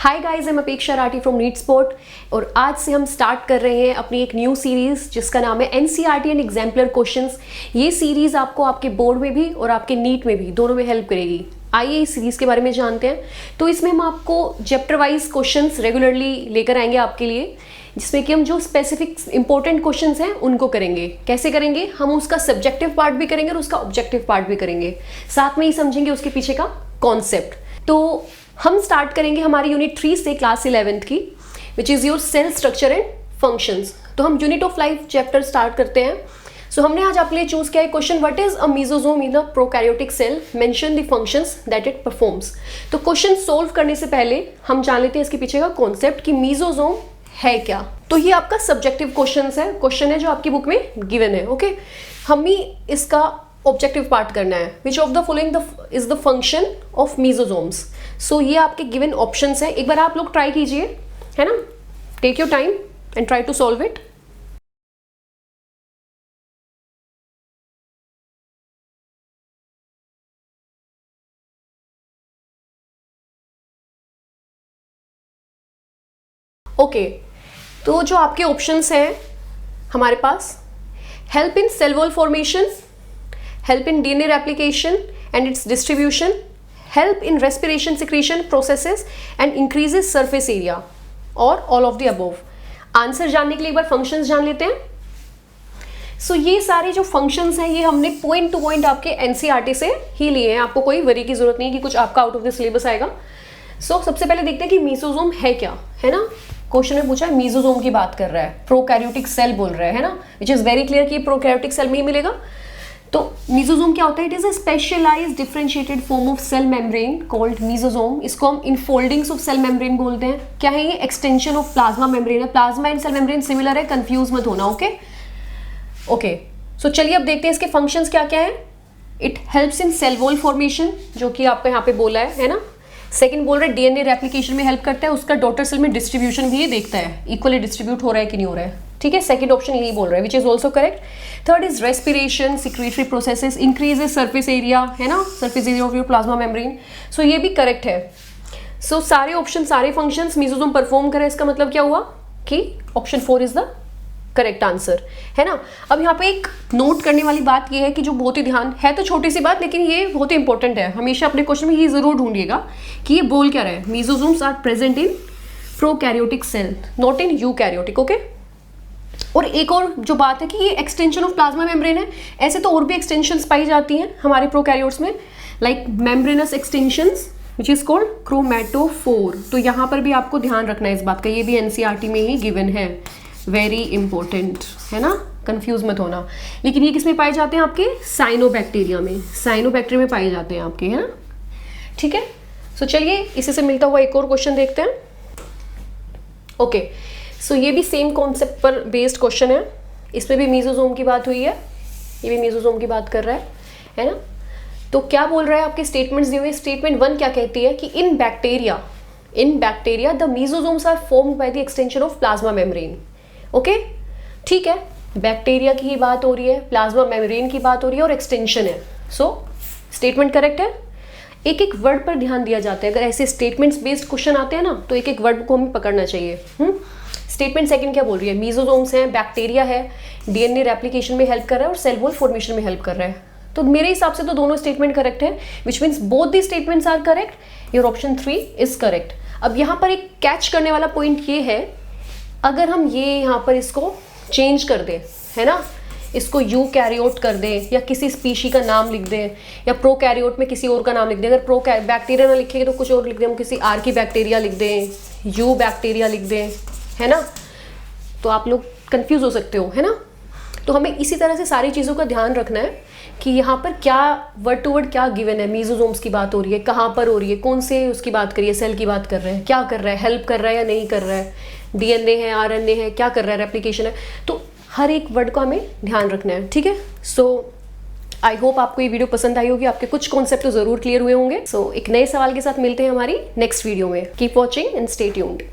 Hi guys, I am अपेक्षा Rathi from NEET sport और आज से हम स्टार्ट कर रहे हैं अपनी एक न्यू सीरीज़ जिसका नाम है एनसीईआरटी एंड एग्जाम्पलर क्वेश्चंस। ये सीरीज़ आपको आपके बोर्ड में भी और आपके नीट में भी दोनों में हेल्प करेगी। आइए इस सीरीज़ के बारे में जानते हैं। तो इसमें हम आपको चैप्टर वाइज क्वेश्चंस रेगुलरली लेकर आएंगे आपके लिए, जिसमें कि हम जो स्पेसिफिक इंपॉर्टेंट क्वेश्चंस हैं उनको करेंगे। कैसे करेंगे? हम उसका सब्जेक्टिव पार्ट भी करेंगे और उसका ऑब्जेक्टिव पार्ट भी करेंगे, साथ में ही समझेंगे उसके पीछे का कॉन्सेप्ट। तो हम स्टार्ट करेंगे हमारी यूनिट 3 से क्लास 11th की, which is your cell structure and functions. तो हम unit of life chapter start करते हैं। सो हमने आज आपके लिए चूज किया है question, what is a mesosome in a prokaryotic cell, mention the functions that it performs. तो क्वेश्चन सोल्व करने से पहले हम जान लेते हैं इसके पीछे का कॉन्सेप्ट कि मेसोसोम है क्या। तो ये आपका सब्जेक्टिव क्वेश्चन है जो आपकी बुक में गिवन है। ओके, हम ही इसका ऑब्जेक्टिव पार्ट करना है। Which of the following is the function of mesosomes. So ये आपके गिवन ऑप्शंस हैं। एक बार आप लोग ट्राई कीजिए, है ना। Take your time and try to solve it. Okay, तो जो आपके ऑप्शंस हैं हमारे पास, help in cell wall formation, help in DNA replication and its distribution, help in respiration secretion processes and increases surface area, और all of the above. Answer जानने के लिए एक बार फंक्शंस जान लेते हैं। सो ये सारे जो फंक्शंस हैं ये हमने पॉइंट टू पॉइंट आपके एनसीईआरटी से ही लिए हैं। आपको कोई वरी की जरूरत नहीं है कि कुछ आपका आउट ऑफ द सिलेबस आएगा। सो सबसे पहले देखते हैं कि मेसोसोम है क्या, है ना। क्वेश्चन में पूछा है, मेसोसोम की बात कर रहा है, प्रोकैरियोटिक सेल बोल रहा है ना, विच इज वेरी क्लियर कि प्रोकैरियोटिक सेल में ही मिलेगा। तो मेसोसोम क्या होता है? It is a specialised differentiated form of cell membrane called mesosome. इसको हम इनफोल्डिंग्स ऑफ सेल मेम्ब्रेन बोलते हैं। क्या है ये? एक्सटेंशन ऑफ प्लाज्मा मेम्ब्रेन है। Plasma and cell membrane similar है, कंफ्यूज मत होना। ओके, सो चलिए अब देखते हैं इसके फंक्शंस क्या क्या है। It helps in cell wall formation, जो कि आपको यहाँ पे बोला है ना। सेकंड बोल रहा है डीएनए रेप्लिकेशन में हेल्प करता है। उसका डॉटर सेल में डिस्ट्रीब्यूशन भी ये देखता है, इक्वली डिस्ट्रीब्यूट हो रहा है कि नहीं हो रहा है। ठीक है, सेकंड ऑप्शन यही बोल रहा है, which is also correct. Third is respiration secretory processes, increases surface area, है ना, surface area of your plasma membrane. So ये भी करेक्ट है। सो सारे ऑप्शन, सारे फंक्शंस मेसोसोम परफॉर्म करे। इसका मतलब क्या हुआ कि option 4 is the correct answer, है ना। अब यहाँ पे एक नोट करने वाली बात ये है कि जो बहुत ही ध्यान है, तो छोटी सी बात लेकिन ये बहुत ही इंपॉर्टेंट है। हमेशा अपने क्वेश्चन में ये जरूर ढूंढिएगा कि ये बोल क्या रहा है। Mesosomes are present in prokaryotic cell, not in eukaryotic. Okay, और एक और जो बात है कि ये एक्सटेंशन ऑफ प्लाज्मा मेम्ब्रेन है। ऐसे तो और भी एक्सटेंशंस पाई जाती हैं हमारे प्रोकैरियोट्स में, like membranes extensions which is called chromatophore. तो यहाँ पर भी आपको ध्यान रखना है इस बात का, ये भी एनसीईआरटी में ही गिवन है। वेरी इंपॉर्टेंट, है ना, कंफ्यूज मत होना। लेकिन ये किसमें पाए जाते हैं? आपके साइनोबैक्टीरिया में, साइनोबैक्टीरिया में पाए जाते हैं आपके, है ना। ठीक है, सो चलिए इसी से मिलता हुआ एक और क्वेश्चन देखते हैं। ओके, सो ये भी सेम कॉन्सेप्ट पर बेस्ड क्वेश्चन है। इसमें भी मेसोसोम की बात हुई है, ये भी मेसोसोम की बात कर रहा है ना। तो क्या बोल रहा है? आपके स्टेटमेंट्स दिए हुए। स्टेटमेंट 1 क्या कहती है कि in bacteria the mesosomes are formed by the extension of plasma membrane. Okay, ठीक है, बैक्टीरिया की ही बात हो रही है, प्लाज्मा मेम्ब्रेन की बात हो रही है और एक्सटेंशन है। सो स्टेटमेंट करेक्ट है। एक एक वर्ड पर ध्यान दिया जाता है। अगर ऐसे स्टेटमेंट्स बेस्ड क्वेश्चन आते हैं ना, तो एक एक वर्ड को हमें पकड़ना चाहिए। स्टेटमेंट सेकंड क्या बोल रही है? मेसोसोम्स हैं, बैक्टीरिया है, डीएनए रेप्लिकेशन में हेल्प कर रहा है और सेल वॉल फॉर्मेशन में हेल्प कर रहा है। तो मेरे हिसाब से तो दोनों स्टेटमेंट करेक्ट है, which means both the statements are correct. Your option 3 is correct. अब यहाँ पर एक कैच करने वाला पॉइंट ये है, अगर हम ये यहाँ पर इसको चेंज कर दें, है ना, इसको यूकैरियोट कर दें या किसी स्पीशी का नाम लिख दें या प्रोकैरियोट में किसी और का नाम लिख दें। अगर बैक्टीरिया ना लिखेंगे तो कुछ और लिख दें, हम किसी आर्की बैक्टीरिया लिख दें, यू बैक्टीरिया लिख दें, है ना, तो आप लोग कंफ्यूज हो सकते हो, है ना। तो हमें इसी तरह से सारी चीज़ों का ध्यान रखना है कि यहाँ पर क्या वर्ड टू वर्ड क्या गिवन है। मेसोसोम्स की बात हो रही है, कहाँ पर हो रही है, कौन से उसकी बात करिए, सेल की बात कर रहे हैं, क्या कर रहा है, हेल्प कर रहा है या नहीं कर रहा है, डीएनए है, आरएनए है, क्या कर रहा है, रेप्लिकेशन है। तो हर एक वर्ड को हमें ध्यान रखना है। ठीक है, सो आई होप आपको ये वीडियो पसंद आई होगी, आपके कुछ कॉन्सेप्ट तो जरूर क्लियर हुए होंगे। सो एक नए सवाल के साथ मिलते हैं हमारी नेक्स्ट वीडियो में। Keep watching and stay tuned.